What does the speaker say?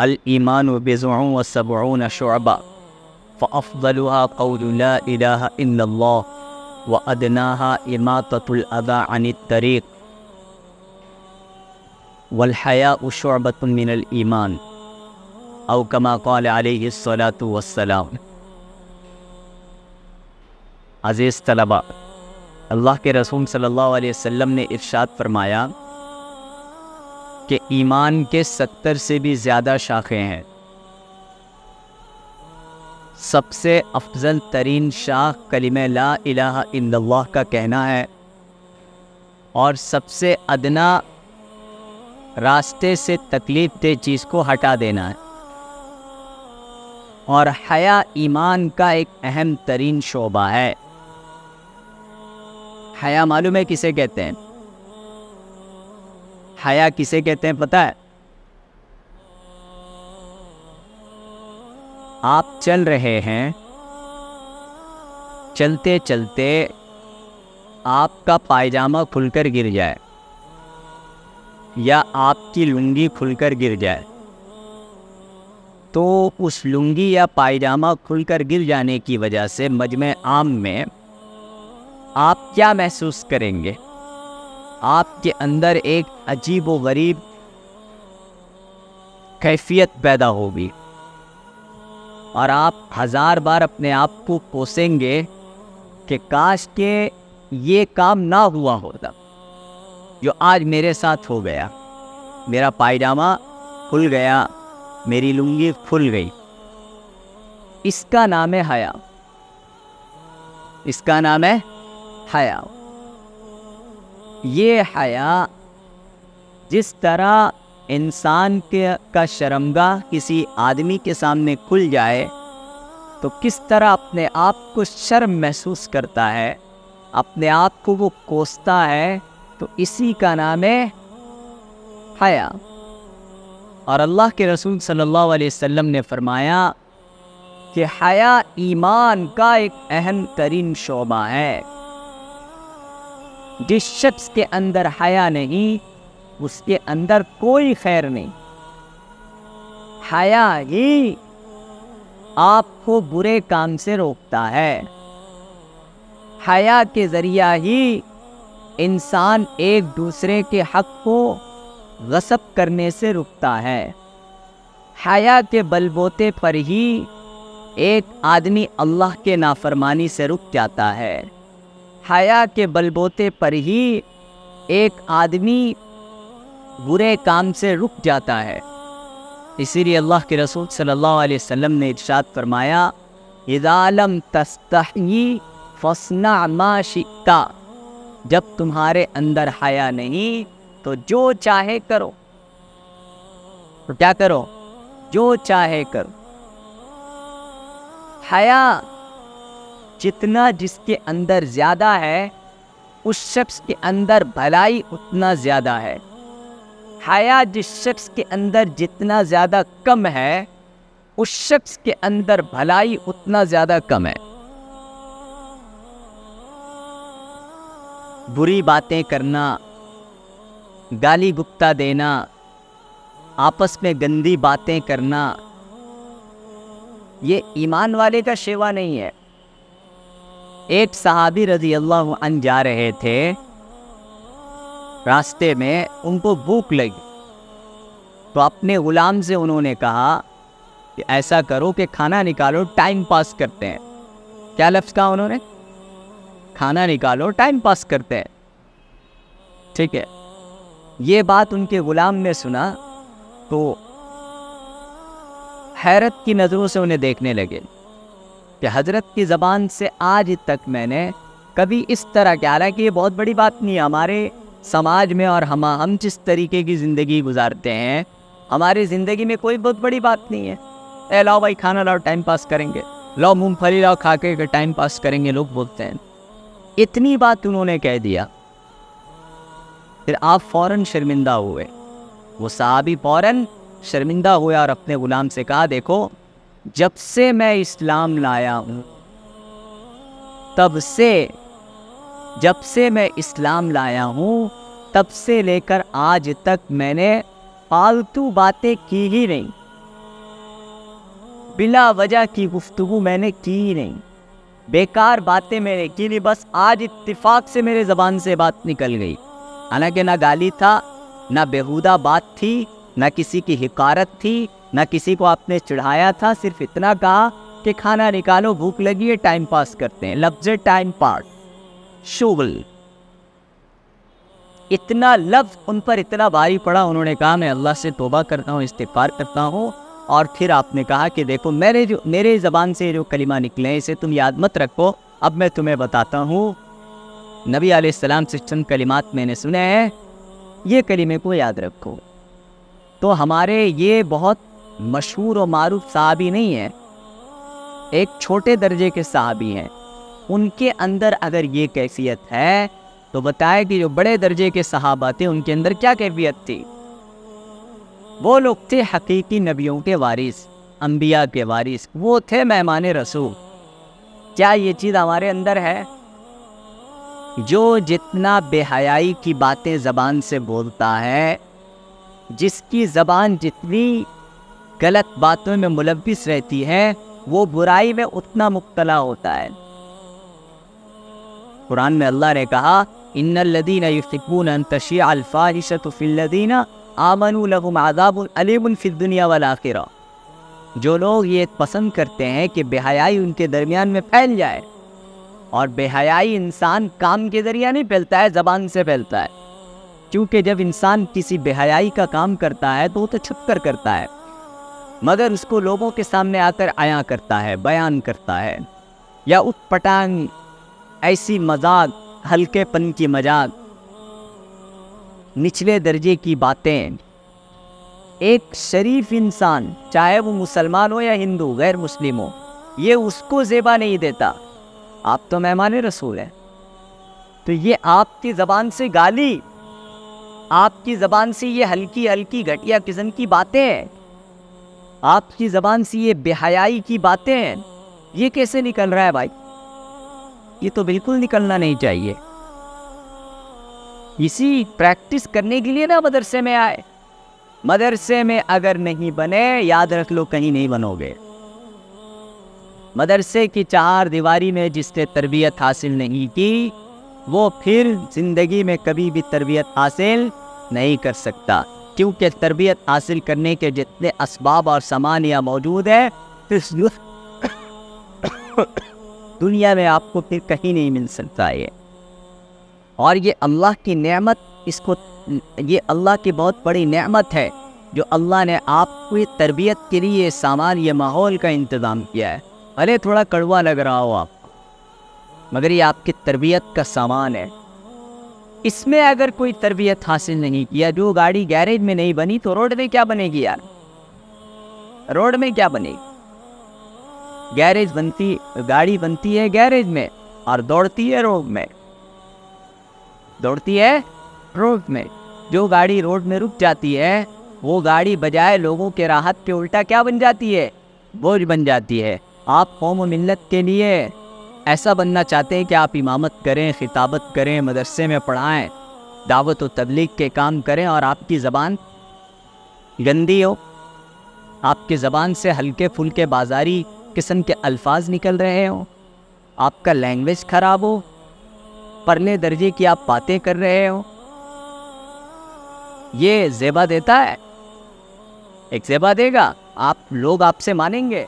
الایمان بضع و سبعون شعبہ فافضلها قول لا الہ الا اللہ وادناها اماطۃ الاذى عن الطریق والحیاء شعبۃ من الایمان او کما قال علیہ الصلاۃ والسلام۔ عزیز طلباء، اللہ کے رسول صلی اللہ علیہ وسلم نے ارشاد فرمایا کہ ایمان کے 70 سے بھی زیادہ شاخیں ہیں۔ سب سے افضل ترین شاخ کلمہ لا الہ الا اللہ کا کہنا ہے، اور سب سے ادنا راستے سے تکلیف دہ چیز کو ہٹا دینا ہے، اور حیا ایمان کا ایک اہم ترین شعبہ ہے۔ حیا معلوم ہے کسے کہتے ہیں؟ حیا کسے کہتے ہیں پتہ ہے؟ آپ چل رہے ہیں، چلتے چلتے آپ کا پائجامہ کھل کر گر جائے یا آپ کی لنگی کھل کر گر جائے، تو اس لنگی یا پائجامہ کھل کر گر جانے کی وجہ سے مجمع عام میں آپ کیا محسوس کریں گے؟ آپ کے اندر ایک عجیب و غریب کیفیت پیدا ہوگی، اور آپ 1000 بار اپنے آپ کو کوسیں گے کہ کاش کہ یہ کام نہ ہوا ہوتا جو آج میرے ساتھ ہو گیا، میرا پائجامہ کھل گیا، میری لنگی کھل گئی۔ اس کا نام ہے حیا، اس کا نام ہے حیا۔ یہ حیا جس طرح انسان کا شرمگاہ کسی آدمی کے سامنے کھل جائے تو کس طرح اپنے آپ کو شرم محسوس کرتا ہے، اپنے آپ کو وہ کوستا ہے، تو اسی کا نام ہے حیا۔ اور اللہ کے رسول صلی اللہ علیہ وسلم نے فرمایا کہ حیا ایمان کا ایک اہم ترین شعبہ ہے۔ جس شخص کے اندر حیا نہیں، اس کے اندر کوئی خیر نہیں۔ حیا ہی آپ کو برے کام سے روکتا ہے، حیا کے ذریعہ ہی انسان ایک دوسرے کے حق کو غصب کرنے سے رکتا ہے، حیا کے بل بوتے پر ہی ایک آدمی اللہ کے نافرمانی سے رک جاتا ہے، حیا کے بل بوتے پر ہی ایک آدمی برے کام سے رک جاتا ہے۔ اسی لیے اللہ کے رسول صلی اللہ علیہ وسلم نے ارشاد فرمایا، اذا لم تستحی فاصنع ما شئت، جب تمہارے اندر حیا نہیں تو جو چاہے کرو، تو کیا کرو؟ جو چاہے کرو۔ حیا جتنا جس کے اندر زیادہ ہے، اس شخص کے اندر بھلائی اتنا زیادہ ہے۔ حیا جس شخص کے اندر جتنا زیادہ کم ہے، اس شخص کے اندر بھلائی اتنا زیادہ کم ہے۔ بری باتیں کرنا، گالی گپتا دینا، آپس میں گندی باتیں کرنا، یہ ایمان والے کا شیوا نہیں ہے۔ ایک صحابی رضی اللہ عنہ جا رہے تھے، راستے میں ان کو بھوک لگی، تو اپنے غلام سے انہوں نے کہا کہ ایسا کرو کہ کھانا نکالو، ٹائم پاس کرتے ہیں۔ کیا لفظ کہا انہوں نے؟ کھانا نکالو، ٹائم پاس کرتے ہیں۔ ٹھیک ہے، یہ بات ان کے غلام نے سنا تو حیرت کی نظروں سے انہیں دیکھنے لگے کہ حضرت کی زبان سے آج تک میں نے کبھی اس طرح کیا، حالانکہ یہ بہت بڑی بات نہیں ہے ہمارے سماج میں، اور ہم جس طریقے کی زندگی گزارتے ہیں، ہماری زندگی میں کوئی بہت بڑی بات نہیں ہے۔ اے لاؤ بھائی کھانا لاؤ، ٹائم پاس کریں گے، لاؤ مونگ پھلی لاؤ، کھا کے ٹائم پاس کریں گے، لوگ بولتے ہیں۔ اتنی بات انہوں نے کہہ دیا، پھر آپ فوراً شرمندہ ہوئے، وہ صحابی فوراً شرمندہ ہوئے اور اپنے غلام سے کہا، دیکھو جب سے میں اسلام لایا ہوں، جب سے میں اسلام لایا ہوں، تب سے لے کر آج تک میں نے فالتو باتیں کی ہی نہیں، بلا وجہ کی گفتگو میں نے کی نہیں، بیکار باتیں میں نے کی نہیں، بس آج اتفاق سے میرے زبان سے بات نکل گئی، حالانکہ نہ گالی تھا، نہ بیہودہ بات تھی، نہ کسی کی حقارت تھی، نہ کسی کو آپ نے چڑھایا تھا، صرف اتنا کہا کہ کھانا نکالو، بھوک لگی ہے، ٹائم پاس کرتے ہیں، لفظ ٹائم پاس، شغل، اتنا لفظ ان پر اتنا بھاری پڑا، انہوں نے کہا میں اللہ سے توبہ کرتا ہوں، استغفار کرتا ہوں، اور پھر آپ نے کہا کہ دیکھو میرے زبان سے جو کلمہ نکلے اسے تم یاد مت رکھو، اب میں تمہیں بتاتا ہوں، نبی علیہ السلام سے چند کلمات میں نے سنے ہیں، یہ کلمے کو یاد رکھو۔ تو ہمارے یہ بہت مشہور و معروف صحابی نہیں ہیں، ایک چھوٹے درجے کے صحابی ہیں، ان کے اندر اگر یہ کیفیت ہے تو بتائے کہ جو بڑے درجے کے صحابہ تھے ان کے اندر کیا کیفیت تھی؟ وہ لوگ تھے حقیقی نبیوں کے وارث، انبیاء کے وارث، وہ تھے مہمان رسول۔ کیا یہ چیز ہمارے اندر ہے؟ جو جتنا بے حیائی کی باتیں زبان سے بولتا ہے، جس کی زبان جتنی غلط باتوں میں ملوث رہتی ہے، وہ برائی میں اتنا مبتلا ہوتا ہے۔ قرآن میں اللہ نے کہا ان الذین یحبون ان تشیع الفاحشۃ فی الذین آمنوا لهم عذاب علیم فی الدنیا والآخرہ، جو لوگ یہ پسند کرتے ہیں کہ بے حیائی ان کے درمیان میں پھیل جائے، اور بے حیائی انسان کام کے ذریعہ نہیں پھیلتا ہے، زبان سے پھیلتا ہے، کیونکہ جب انسان کسی بے حیائی کا کام کرتا ہے تو وہ تو چھپ کر کرتا ہے، مگر اس کو لوگوں کے سامنے آ کر عیاں کرتا ہے، بیان کرتا ہے، یا اٹھ پٹانگ ایسی مذاق، ہلکے پن کی مذاق، نچلے درجے کی باتیں، ایک شریف انسان چاہے وہ مسلمان ہو یا ہندو غیر مسلم ہو، یہ اس کو زیبا نہیں دیتا۔ آپ تو مہمان رسول ہیں، تو یہ آپ کی زبان سے گالی، آپ کی زبان سے یہ ہلکی ہلکی گھٹیا قسم کی باتیں، آپ کی زبان سے یہ بے حیائی کی باتیں، یہ کیسے نکل رہا ہے بھائی؟ یہ تو بالکل نکلنا نہیں چاہیے۔ اسی پریکٹس کرنے کے لیے نا مدرسے میں آئے، مدرسے میں اگر نہیں بنے، یاد رکھ لو کہیں نہیں بنو گے۔ مدرسے کی چہار دیواری میں جس نے تربیت حاصل نہیں کی، وہ پھر زندگی میں کبھی بھی تربیت حاصل نہیں کر سکتا، کیونکہ تربیت حاصل کرنے کے جتنے اسباب اور سامانیہ موجود ہیں اس دنیا میں آپ کو پھر کہیں نہیں مل سکتا ہے۔ اور یہ اللہ کی نعمت، یہ اللہ کی بہت بڑی نعمت ہے جو اللہ نے آپ کو تربیت کے لیے سامان، یہ ماحول کا انتظام کیا ہے۔ بھلے تھوڑا کڑوا لگ رہا ہو آپ کو، مگر یہ آپ کی تربیت کا سامان ہے۔ اس میں اگر کوئی تربیت حاصل نہیں کیا، جو گاڑی گیریج میں نہیں بنی تو روڈ میں کیا بنے گی یار؟ روڈ میں کیا بنے گی؟ گاڑی بنتی ہے گیریج میں اور دوڑتی ہے روڈ میں، جو گاڑی روڈ میں رک جاتی ہے وہ گاڑی بجائے لوگوں کے راحت کے الٹا کیا بن جاتی ہے؟ بوجھ بن جاتی ہے۔ آپ قوم و ملت کے لیے ایسا بننا چاہتے ہیں کہ آپ امامت کریں، خطابت کریں، مدرسے میں پڑھائیں، دعوت و تبلیغ کے کام کریں، اور آپ کی زبان گندی ہو، آپ کی زبان سے ہلکے پھلکے بازاری قسم کے الفاظ نکل رہے ہوں، آپ کا لینگویج خراب ہو، پرلے درجے کی آپ باتیں کر رہے ہو، یہ زیبا دیتا ہے؟ ایک زیبا دے گا؟ لوگ آپ سے مانیں گے؟